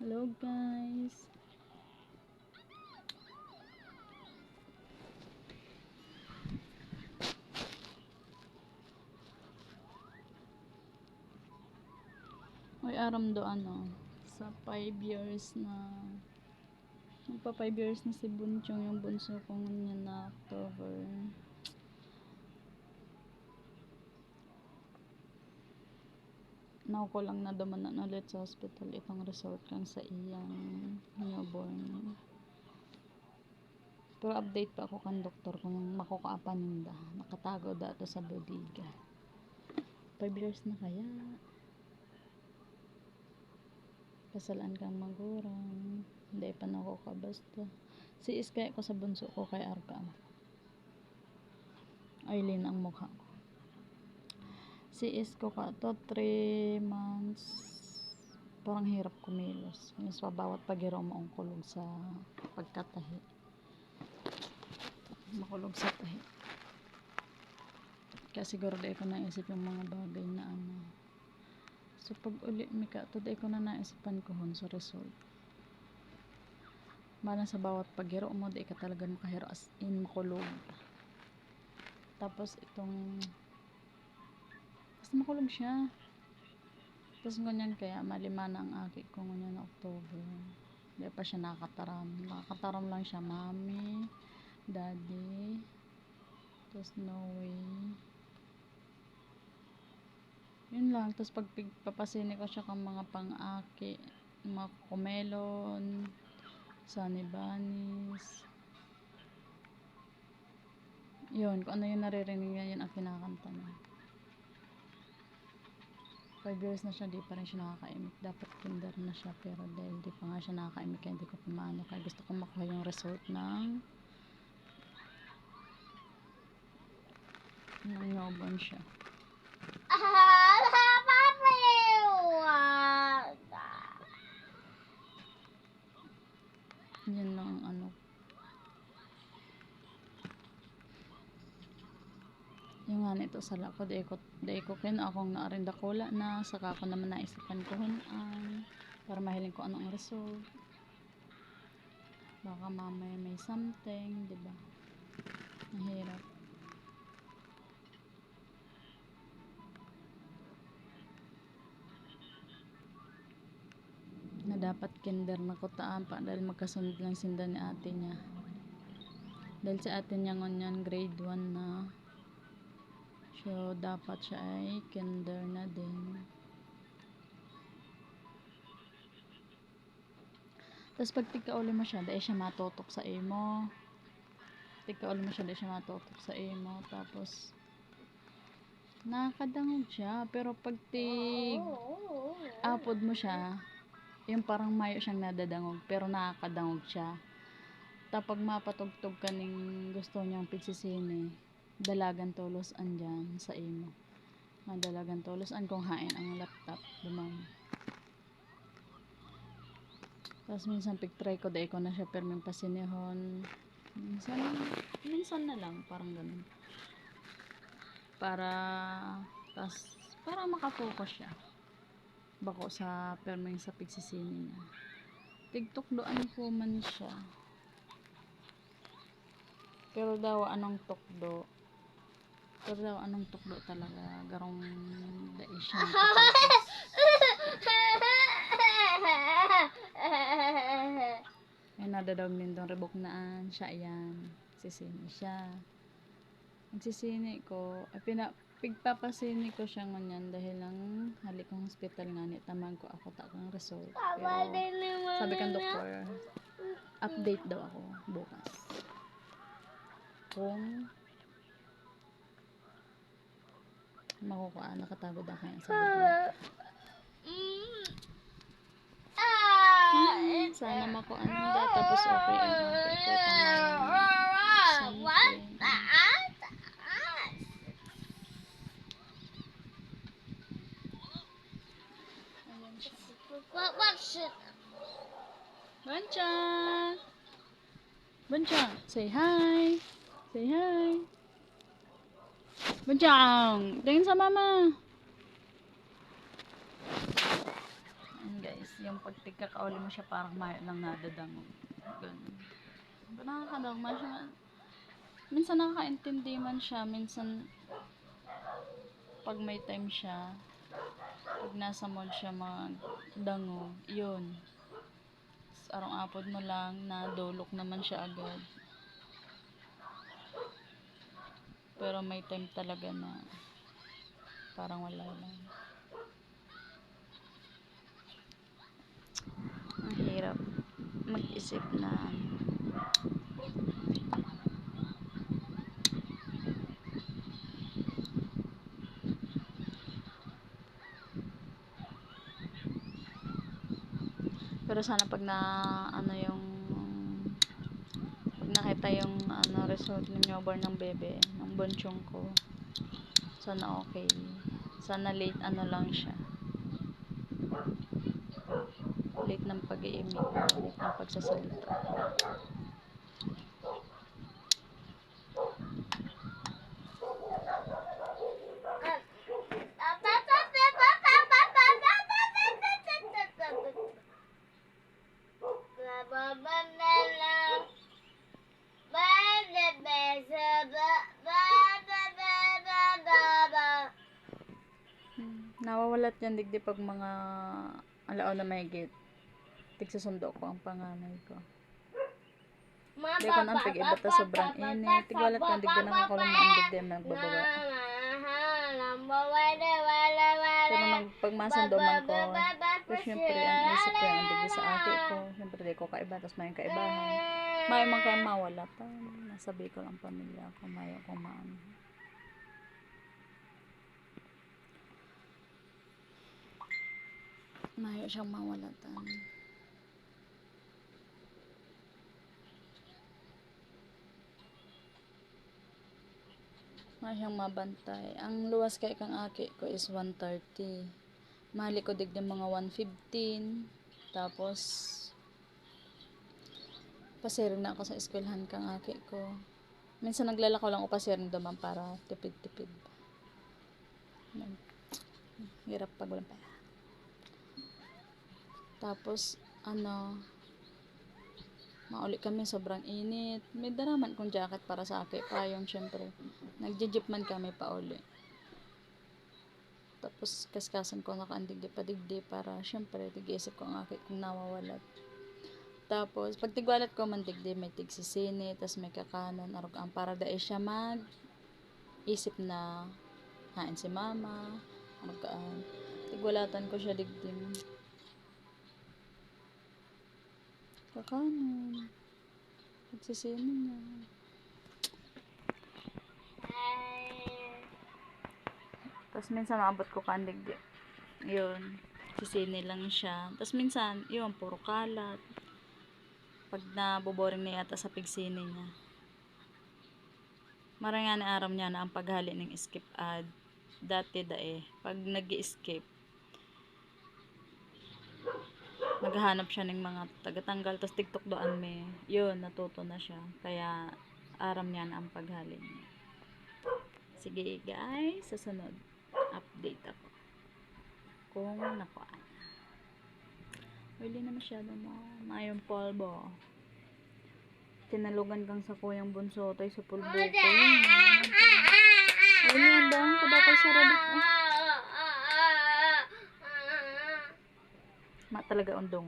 Hello guys. May aram do sa 5 years na magpa 5 years na si Bunchong, yung bunso kong niya na October. Nauko lang na dumanan ulit sa hospital itong resort kang sa iyang newborn. Pero update pa ako kan doktor kung makukaapan ninda. Nakatago dato sa bodega. 5 years na kaya. Kasalaan kang magurang. Hindi pa na ako kabasta. Si Iskay ko sa bunso ko kay Arka. Aileen ang mukha ko. Si Isko ka to 3 months. Parang hirap kumilos. Mas pa bawat pagiro mo ang kulog sa pagkatahi. Makulog sa tahi. Kaya siguro di ko naisip yung mga bagay na So pag uli mika to di ko na naisipan ko hon sa result. Mana sa bawat pagiro mo di ka talaga makahiro as in makulog. Tapos itong basta makulog siya. Tapos ngunyan kaya malima na ang aki ko ngunyan na October. Di pa siya nakataram. Nakataram lang siya mami, daddy, tapos no way. Yun lang. Tapos pag papasini ko siya kang mga pang-aki, mga kumelon, sunny bunnies. Yun, kung ano yung naririnig niya, yun ang kinakanta niya. 5 years na siya, di pa rin siya nakakaimik. Dapat kinder na siya, pero dahil di pa nga siya nakakaimik, kaya hindi ko pumano. Kaya gusto ko makuha yung result ng newborn siya. Yan lang ang yung nga nito sa lako di ko kin akong naarinda kula na saka ko naman naisipan ko hunan para mahiling ko anong result, baka mamaya may something, di ba? Mahirap na dapat kinder na kutaan pa dahil magkasunod lang sinda ni ate niya, dahil sa ate niya ngunyan grade 1 na. So, dapat siya ay kinder na din. Tapos, pag tigkauli mo siya, dahil siya matutok sa imo. Tigkauli mo siya, dahil siya matutok sa imo. Tapos, nakakadangog siya. Pero, pag apod mo siya, yung parang mayo siyang nadadangog. Pero, nakakadangog siya. Tapos, mapatugtog ka ning gusto niyang pigsisini. Dalagan tulos andyan sa imo. Dalagan tulos an kung hain ang laptop dumang. Tapos minsan pigtry ko dahil ko na siya perming pasinihon. Minsan na lang parang ganun. Para makafocus siya. Bako sa perming sa pigsisini niya. Tigtukdoan ko man siya. Pero daw anong tukdo talaga garong dai siya ay nadadaw nindong rebok naan siya yan sisini siya nagsisini ko ay pigpapasini ko siya ngunyan dahil lang halik kong hospital nga ni tamang ko ako takang result, pero sabi kan doktor update daw ako bukas kung makukuha, nakatagod ako yan sa bibig. Sana makuha na tapos okay ang happy ko Banchan! Banchan! Say hi! Say hi! Banchan! Tingin sa mama! Ayan guys. is yung pag tigkakauli mo siya parang mayo lang nadadangog. Ganun. Nakakadawag man siya. Minsan nakakaintindi man siya, minsan pag may time siya, pag nasa mall siya magdangog, yun. Arong-apod mo lang, nadulok naman siya agad. Pero may time talaga na parang wala lang. Ang hirap mag-isip na pero sana pag na pag nakita yung result ng newborn ng bebe ng bonchong ko, sana okay, sana late lang siya, late ng pag-iimik, late ng pagsasalita. Nawawalat yan digdi pag mga alaon na mahigit. Tigsusundo ko ang panganay ko. Di ko nang pag-iba ta sobrang init. Tigwalat ka digdi ng kulong na ang digdi ang nagbababa. Pero pagmasundo man ko, pero syempre ang isip ko yung digdi sa aki ko. Syempre di ko kaiba, tapos may kaibahan. May man kayo mawala pa. Nasabi ko lang pamilya ko, mayo ko maano. Mayo siyang mawalatan. Mayo siyang mabantay. Ang luwas kay kang aki ko is 130. Mahali ko digdi mga 115. Tapos pasiring na ako sa eskwelahan kang aki ko. Minsan naglalako lang o pasiring duman para tipid-tipid. Hirap pag walang pera. Tapos mauli kami sobrang init. May daraman kong jacket para sa aki payong syempre. Nagje-jeep man kami pauli. Tapos kaskasan ko nakaandigdi padigdi para syempre tig-isip ko ang aki kung nawawalat. Tapos pag tigwalat ko man digdi may tigsisini, tas may kakanon arugaan para dai siya mag isip na hain si mama, arugaan. Tigwalatan ko siya digdi. Kakanon. Nagsisini niya. Tapos minsan maabot ko kandigdi. Yun. Sisini lang siya. Tapos minsan, yun, puro kalat. Pag naboboring na yata sa pigsini niya. Marang nga araw niya na ang paghali ng skip ad. Dati pag nag-i-skip, maghahanap siya ng mga tagatanggal, tapos tiktok doon may, yun, natuto na siya. Kaya, aram niya na ang paghali niya. Sige guys, susunod, update ako. Kung nakuha na. Hindi na masyado mayong polvo. Tinalugan kang sa kuyang bunso, tayo sa pulbo ko. Ayun yung dang, kadakal sa rabit. Ma talaga undong.